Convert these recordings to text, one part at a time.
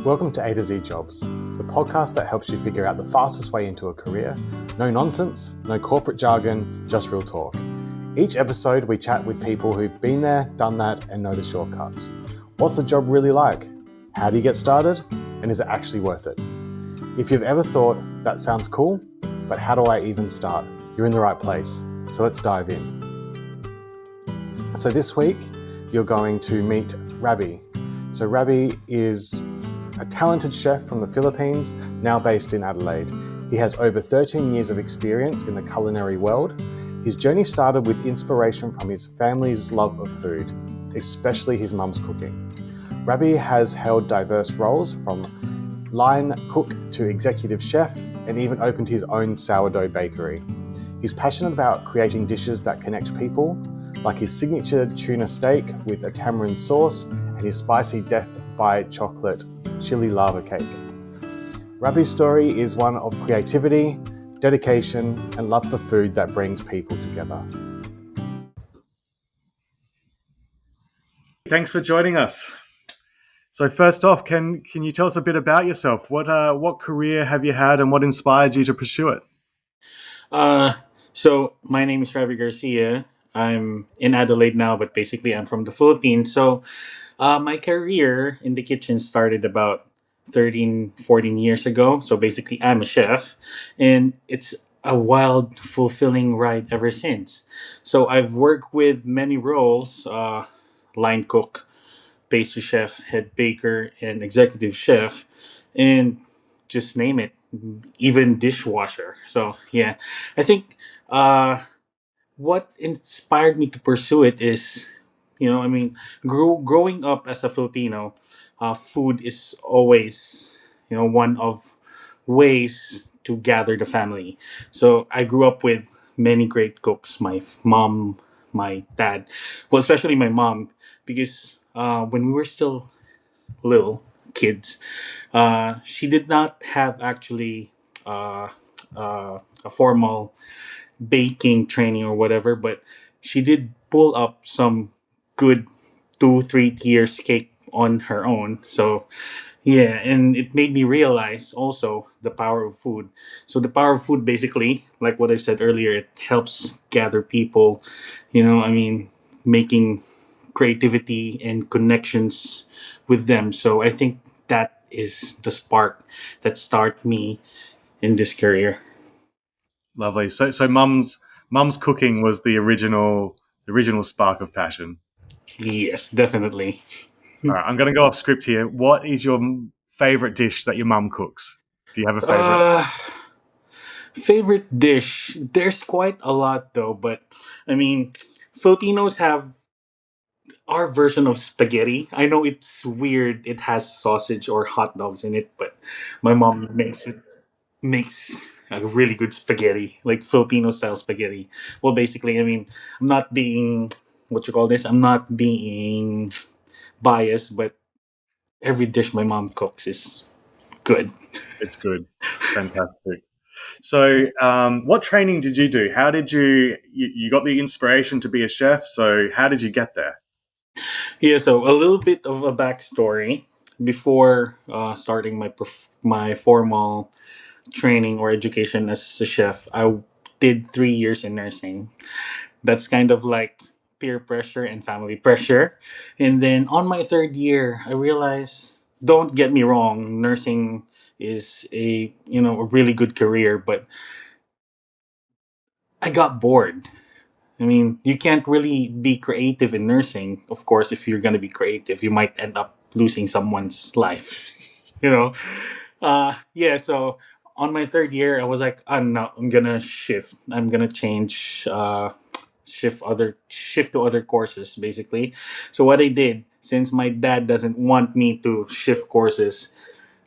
Welcome to A to Z Jobs, the podcast that helps you figure out the fastest way into a career. No nonsense, no corporate jargon, just real talk. Each episode, we chat with people who've been there, done that, and know the shortcuts. What's the job really like? How do you get started? And is it actually worth it? If you've ever thought, that sounds cool, but how do I even start? You're in the right place. So let's dive in. So this week, you're going to meet Rabbie. So Rabbie is a talented chef from the Philippines, now based in Adelaide. He has over 13 years of experience in the culinary world. His journey started with inspiration from his family's love of food, especially his mum's cooking. Rabbie has held diverse roles from line cook to executive chef and even opened his own sourdough bakery. He's passionate about creating dishes that connect people, like his signature tuna steak with a tamarind sauce and his spicy death by chocolate chilli lava cake. Rabbie's story is one of creativity, dedication, and love for food that brings people together. Thanks for joining us. So first off, can you tell us a bit about yourself? What career have you had and what inspired you to pursue it? So my name is Rabbie Garcia. I'm in Adelaide now, but basically I'm from the Philippines. So my career in the kitchen started about 13, 14 years ago. So basically I'm a chef, and it's a wild, fulfilling ride ever since. So I've worked with many roles, line cook, pastry chef, head baker, and executive chef, and just name it, even dishwasher. So yeah, I think what inspired me to pursue it is, growing up as a Filipino, food is always, one of ways to gather the family. So I grew up with many great cooks. My mom, my dad, well, especially my mom, because when we were still little kids, she did not have actually a formal baking training or whatever, but she did pull up some good 2 3 tiers cake on her own. So yeah, and it made me realize also the power of food. So the power of food, basically, like what I said earlier, it helps gather people, making creativity and connections with them. So I think that is the spark that started me in this career. Lovely. So mum's cooking was the original spark of passion. Yes, definitely. All right, I'm going to go off script here. What is your favorite dish that your mum cooks? Do you have a favorite? Uh, Favorite dish? There's quite a lot though, but I mean, Filipinos have our version of spaghetti. I know it's weird. It has sausage or hot dogs in it, but my mom makes a really good spaghetti, like Filipino style spaghetti. Well, basically, I'm not being what you call this. I'm not being biased, but every dish my mom cooks is good. It's good. Fantastic. So, what training did you do? How did you got the inspiration to be a chef? So, how did you get there? Yeah, so a little bit of a backstory before starting my formal training or education as a chef. I did 3 years in nursing. That's kind of like peer pressure and family pressure. And then on my third year, I realized, don't get me wrong, nursing is a really good career, but I got bored. You can't really be creative in nursing. Of course, if you're going to be creative, you might end up losing someone's life. you know? Yeah, so on my third year, I was like, no, I'm going to shift. I'm going to change, shift to other courses, basically. So what I did, since my dad doesn't want me to shift courses,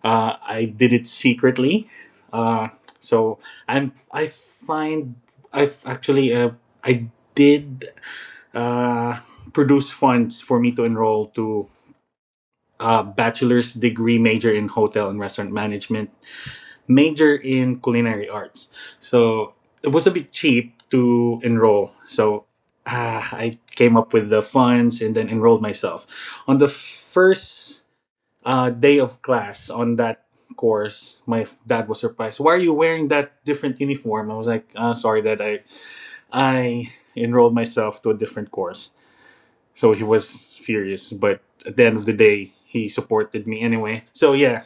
I did it secretly. Uh, so I find I've actually I did uh, produce funds for me to enroll to a bachelor's degree major in hotel and restaurant management, major in culinary arts. So it was a bit cheap to enroll. So I came up with the funds and then enrolled myself. On the first day of class on that course, my dad was surprised. Why are you wearing that different uniform? I was like, sorry, Dad. I enrolled myself to a different course. So he was furious, but at the end of the day, he supported me anyway. So yeah,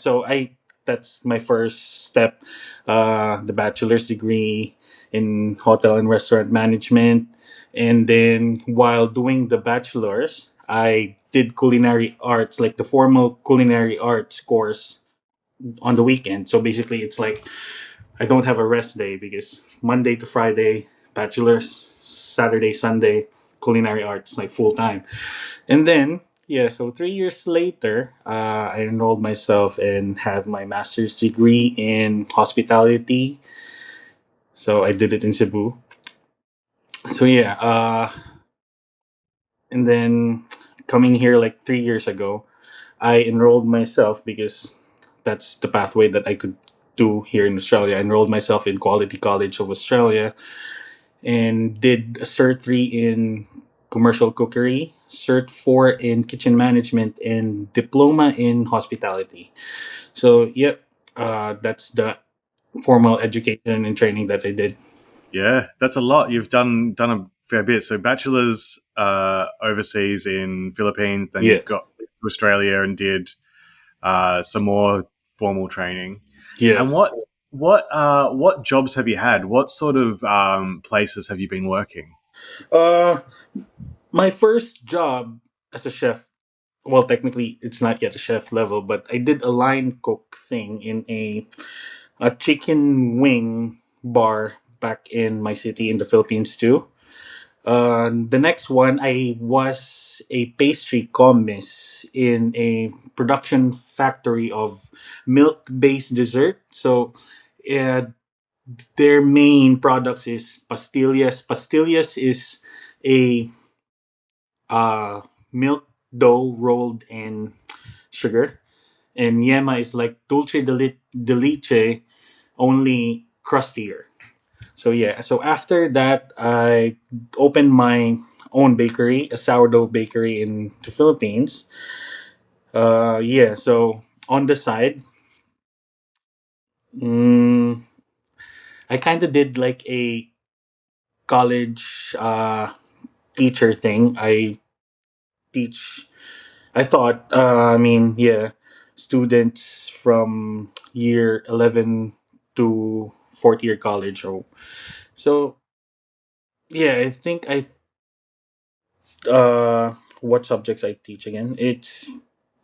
that's my first step, the bachelor's degree in hotel and restaurant management. And then while doing the bachelor's, I did culinary arts, like the formal culinary arts course on the weekend. So basically, it's like I don't have a rest day because Monday to Friday, bachelor's, Saturday, Sunday, culinary arts, like full time. And then, yeah, so 3 years later, I enrolled myself and had my master's degree in hospitality. So I did it in Cebu. So yeah, and then coming here like 3 years ago, I enrolled myself because that's the pathway that I could do here in Australia. I enrolled myself in Quality College of Australia and did a Cert 3 in commercial cookery, Cert 4 in kitchen management, and diploma in hospitality. So, yep, that's the formal education and training that I did. Yeah, that's a lot. You've done a fair bit. So bachelor's overseas in Philippines, then you Yes, got to Australia and did some more formal training. And yes. what jobs have you had? What sort of places have you been working? Uh, my first job as a chef, well, technically, it's not yet a chef level, but I did a line cook thing in a chicken wing bar back in my city in the Philippines too. The next one, I was a pastry commis in a production factory of milk-based dessert. So, uh, their main products is pastillas. Pastillas is a uh, milk dough rolled in sugar, and yema is like de leche, only crustier. So yeah, so after that, I opened my own bakery, a sourdough bakery in the Philippines. Yeah, so on the side, mm, I kind of did like a college teacher thing. Teach. I thought, yeah, students from year 11 to fourth year college. So yeah, I think what subjects I teach again? It's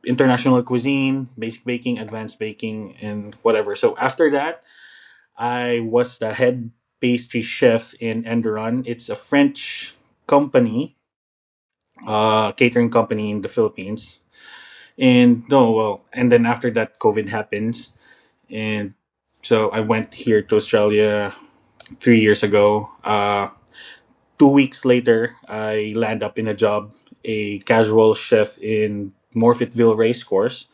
international cuisine, basic baking, advanced baking, and whatever. So after that, I was the head pastry chef in Enderon. It's a French company, catering company in the Philippines. And no, well, and then after that, COVID happens, and so I went here to Australia 3 years ago. 2 weeks later, I land up in a job, a casual chef in Morfettville Racecourse,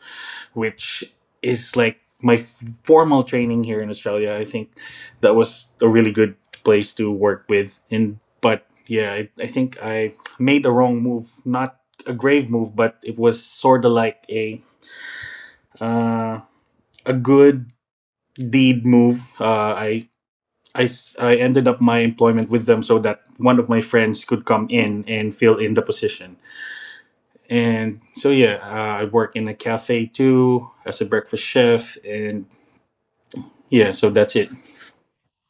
which is like my formal training here in Australia. I think that was a really good place to work with. And but yeah, I think I made the wrong move, not a grave move, but it was sort of like uh, a good deed move. I ended up my employment with them so that one of my friends could come in and fill in the position. And so yeah, I work in a cafe too as a breakfast chef, and yeah, so that's it.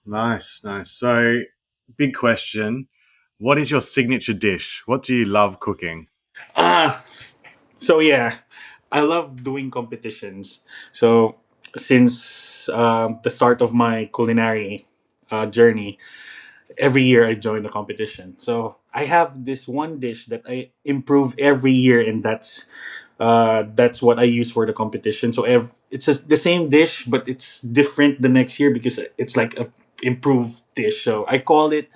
Nice, nice. So, big question. What is your signature dish? What do you love cooking? Ah, so yeah, I love doing competitions. So since the start of my culinary journey, every year I join the competition. So I have this one dish that I improve every year, and that's what I use for the competition. So it's the same dish, but it's different the next year because it's like a improved dish. So I call it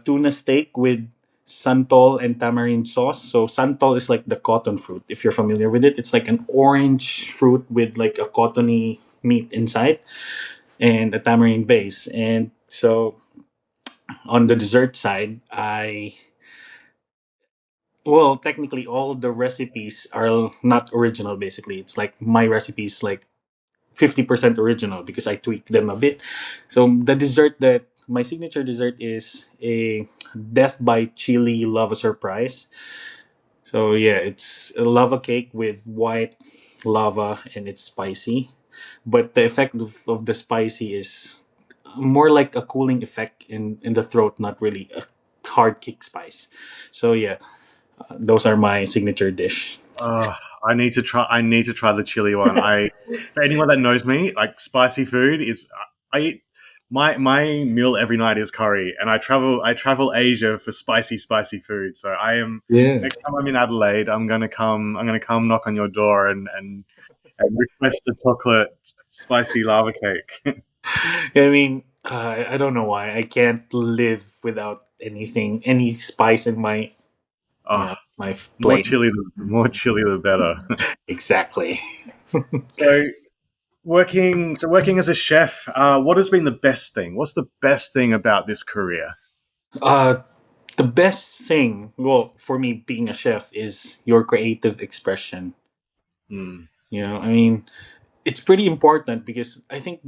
tuna steak with santol and tamarind sauce. So santol is like the cotton fruit. If you're familiar with it, it's like an orange fruit with like a cottony meat inside and a tamarind base. And so on the dessert side, I Well, technically, all the recipes are not original. Basically, it's like my recipes like 50% original because I tweaked them a bit. So the dessert that my signature dessert is a death by chili lava surprise. So yeah, it's a lava cake with white lava and it's spicy. But the effect of the spicy is more like a cooling effect in the throat, not really a hard kick spice. So yeah, those are my signature dish. Oh, I need to try. I need to try the chili one. For anyone that knows me, like spicy food is. I eat my meal every night is curry, and I travel Asia for spicy food. So I am Yeah. next time I'm in Adelaide, I'm gonna come. I'm gonna come knock on your door and request a chocolate spicy lava cake. I mean, I don't know why I can't live without anything, any spice in my, Oh, my more plate. chili, more chili the better. Exactly. So working as a chef, what has been the best thing? What's the best thing about this career? Uh, the best thing, well, for me, being a chef is your creative expression. Hmm. I mean, it's pretty important because I think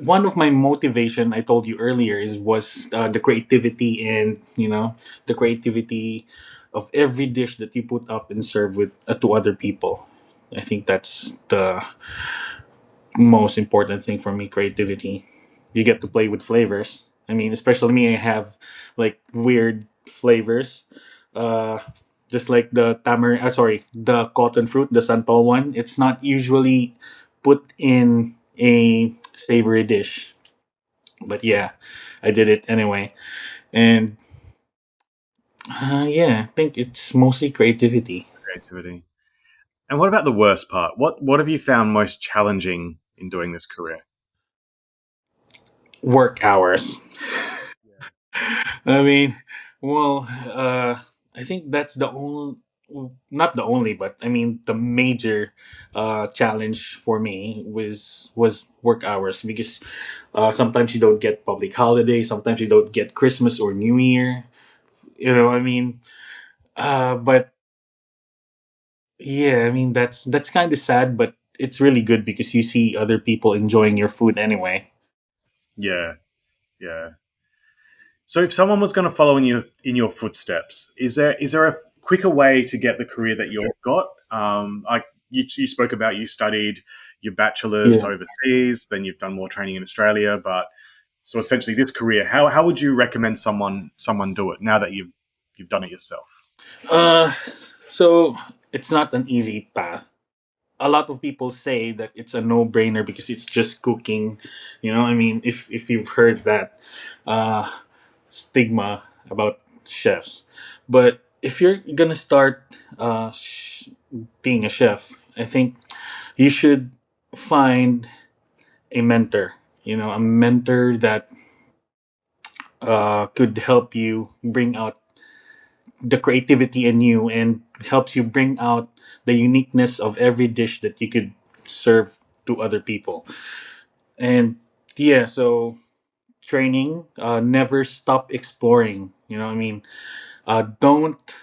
one of my motivation I told you earlier is was the creativity and the creativity of every dish that you put up and serve with to other people. I think that's the most important thing for me, creativity. You get to play with flavors. I mean, especially me, I have like weird flavors. Uh, just like the tamarind, sorry, the cotton fruit, the sanpao one. It's not usually put in a savory dish, but yeah, I did it anyway. And yeah, I think it's mostly creativity. Creativity. And what about the worst part? What have you found most challenging in doing this career? Work hours. Yeah. I mean, well, I think that's the only, not the only, but I mean the major challenge for me was work hours because sometimes you don't get public holidays, sometimes you don't get Christmas or New Year. I mean, but yeah, I mean that's kind of sad, but it's really good because you see other people enjoying your food anyway. Yeah, yeah. So if someone was going to follow in your footsteps, is there a quicker way to get the career that you've got? Like you spoke about, you studied your bachelor's Yeah. overseas, then you've done more training in Australia, but so essentially this career, how would you recommend someone do it now that you've done it yourself? Uh, so it's not an easy path. A lot of people say that it's a no-brainer because it's just cooking. I mean, if you've heard that uh, stigma about chefs, but if you're gonna start being a chef, I think you should find a mentor. A mentor that could help you bring out the creativity in you and helps you bring out the uniqueness of every dish that you could serve to other people. And yeah, so training, never stop exploring. I mean, don't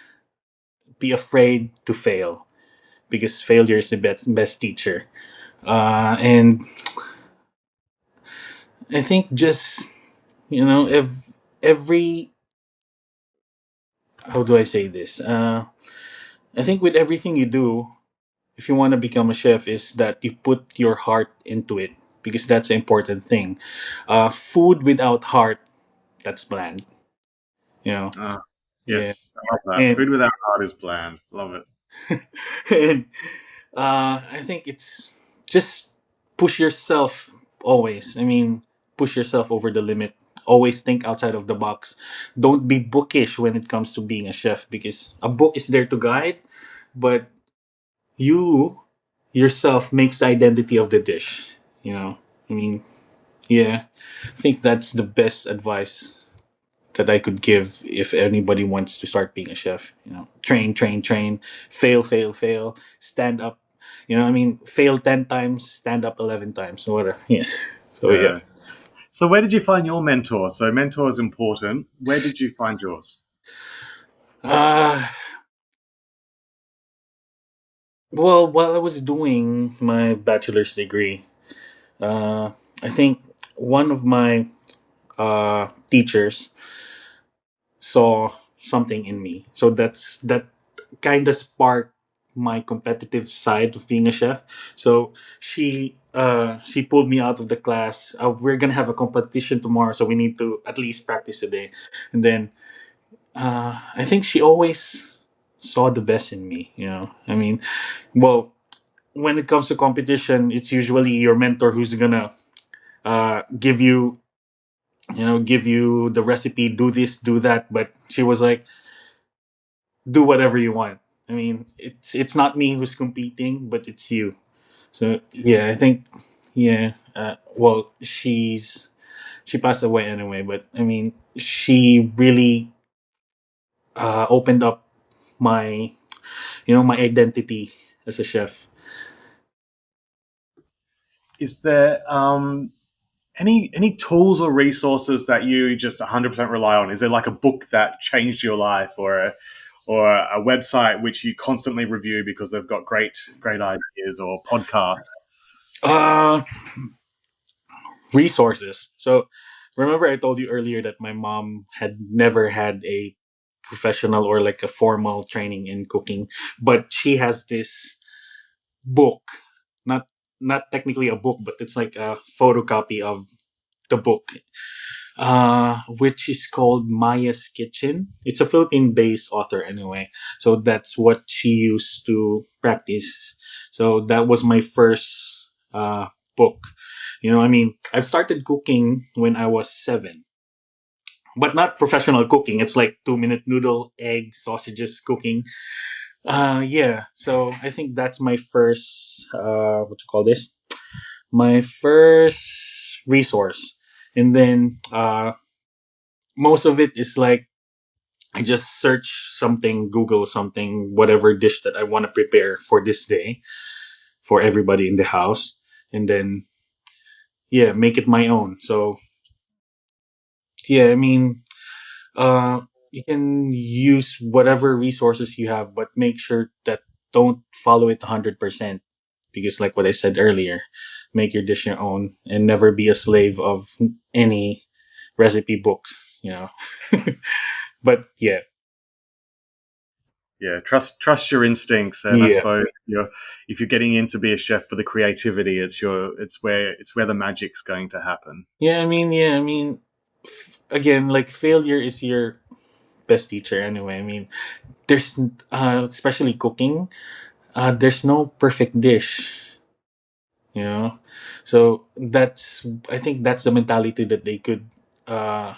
be afraid to fail because failure is the best teacher. And I think just, every, how do I say this? I think with everything you do, if you want to become a chef, is that you put your heart into it because that's the important thing. Food without heart, that's bland. You know, Ah, yeah, yes, I love that. and Food without heart is bland. Love it. and I think it's just push yourself always. I mean, push yourself over the limit. Always think outside of the box. Don't be bookish when it comes to being a chef because a book is there to guide, but you yourself makes the identity of the dish. I mean, yeah, I think that's the best advice that I could give if anybody wants to start being a chef. Train, train, train, fail, fail, fail, stand up. I mean, fail 10 times, stand up 11 times, or whatever. Yeah. So, yeah. Yeah. So where did you find your mentor? So mentor is important. Where did you find yours? Uh, Well, while I was doing my bachelor's degree, uh, I think one of my teachers saw something in me. So that kind of sparked my competitive side of being a chef. So she pulled me out of the class. We're gonna have a competition tomorrow, so we need to at least practice today. And then I think she always saw the best in me. I mean, well, when it comes to competition, it's usually your mentor who's gonna give you give you the recipe, do this, do that. But she was like, do whatever you want. I mean, it's not me who's competing, but it's you. So yeah, I think yeah. Well, she passed away anyway, but I mean, she really opened up my my identity as a chef. Is there any tools or resources that you just 100% rely on? Is there like a book that changed your life, or a website which you constantly review because they've got great ideas, or podcasts? Uh, Resources. So remember I told you earlier that my mom had never had a professional or like a formal training in cooking, but she has this book, not not technically a book, but it's like a photocopy of the book, which is called Maya's Kitchen. It's a Philippine-based author anyway, so that's what she used to practice. So that was my first book. I mean, I started cooking when I was 7, but not professional cooking. It's like 2-minute noodle, eggs, sausages cooking. Yeah. So I think that's my first what you call this? My first resource, and then most of it is like I just search something, Google something, whatever dish that I want to prepare for this day for everybody in the house, and then yeah, make it my own. So yeah, I mean, uh, you can use whatever resources you have, but make sure that don't follow it 100%, because, like what I said earlier, make your dish your own and never be a slave of any recipe books. But yeah, Yeah, trust your instincts, and I yeah, suppose if you're getting in to be a chef for the creativity, it's where the magic's going to happen. yeah. I mean, again, like failure is your best teacher anyway. I mean, there's especially cooking. There's no perfect dish. you know so that's I think that's the mentality that they could uh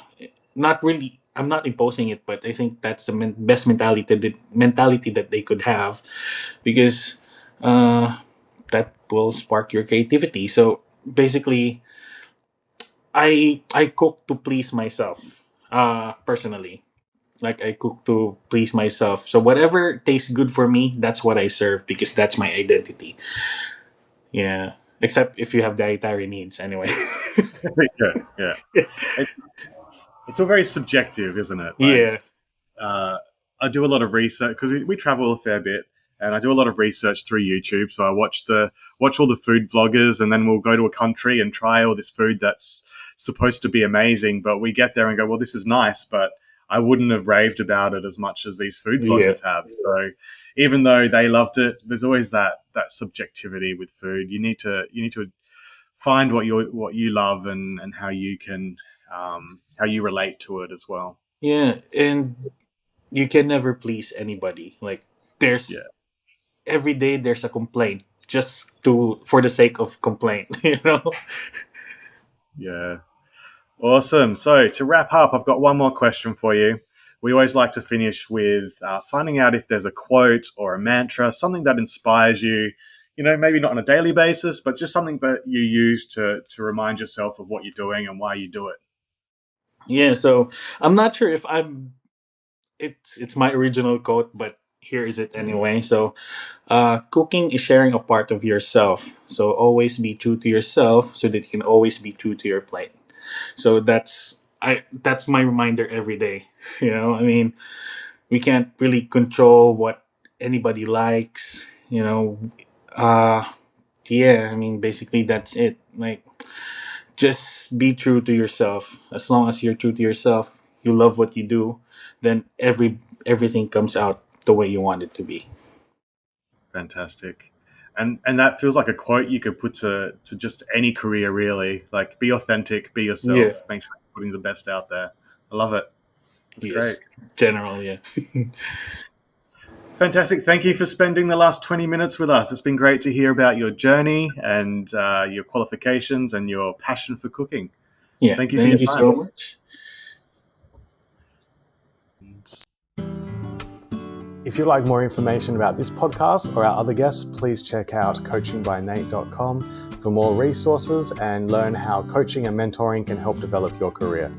not really, I'm not imposing it, but I think that's the best mentality that they could have, because uh that will spark your creativity. So basically, I cook to please myself, personally. Like, I cook to please myself, so whatever tastes good for me, that's what I serve, because that's my identity. Yeah. Except if you have dietary needs, anyway. Yeah, yeah. It, it's all very subjective, isn't it? Like, Yeah. uh, I do a lot of research because we travel a fair bit, and I do a lot of research through YouTube. So I watch all the food vloggers, and then we'll go to a country and try all this food that's supposed to be amazing. But we get there and go, well, this is nice, but I wouldn't have raved about it as much as these food Yeah. vloggers have. So even though they loved it, there's always that subjectivity with food. You need to find what you love, and how you relate to it as well. Yeah. And you can never please anybody. Like, there's Yeah. every day there's a complaint, just to for the sake of complaint, you know? Yeah. Awesome. So to wrap up, I've got one more question for you. We always like to finish with finding out if there's a quote or a mantra, something that inspires you. Maybe not on a daily basis, but just something that you use to remind yourself of what you're doing and why you do it. Yeah. So I'm not sure if it's my original quote, but here is it anyway. So, cooking is sharing a part of yourself. So always be true to yourself, so that you can always be true to your plate. So that's my reminder every day. I mean, we can't really control what anybody likes. you know, uh, yeah, I mean, basically that's it. Like, just be true to yourself. As long as you're true to yourself, you love what you do, then everything comes out the way you want it to be. Fantastic. And that feels like a quote you could put to just any career, really. Like, be authentic, be Yeah. yourself, make sure you're putting the best out there. I love it. That's great. Yes. General, yeah. Fantastic. Thank you for spending the last 20 minutes with us. It's been great to hear about your journey and your qualifications and your passion for cooking. Yeah. Thank you for your Thank you time. so much. If you'd like more information about this podcast or our other guests, please check out coachingbynate.com for more resources and learn how coaching and mentoring can help develop your career.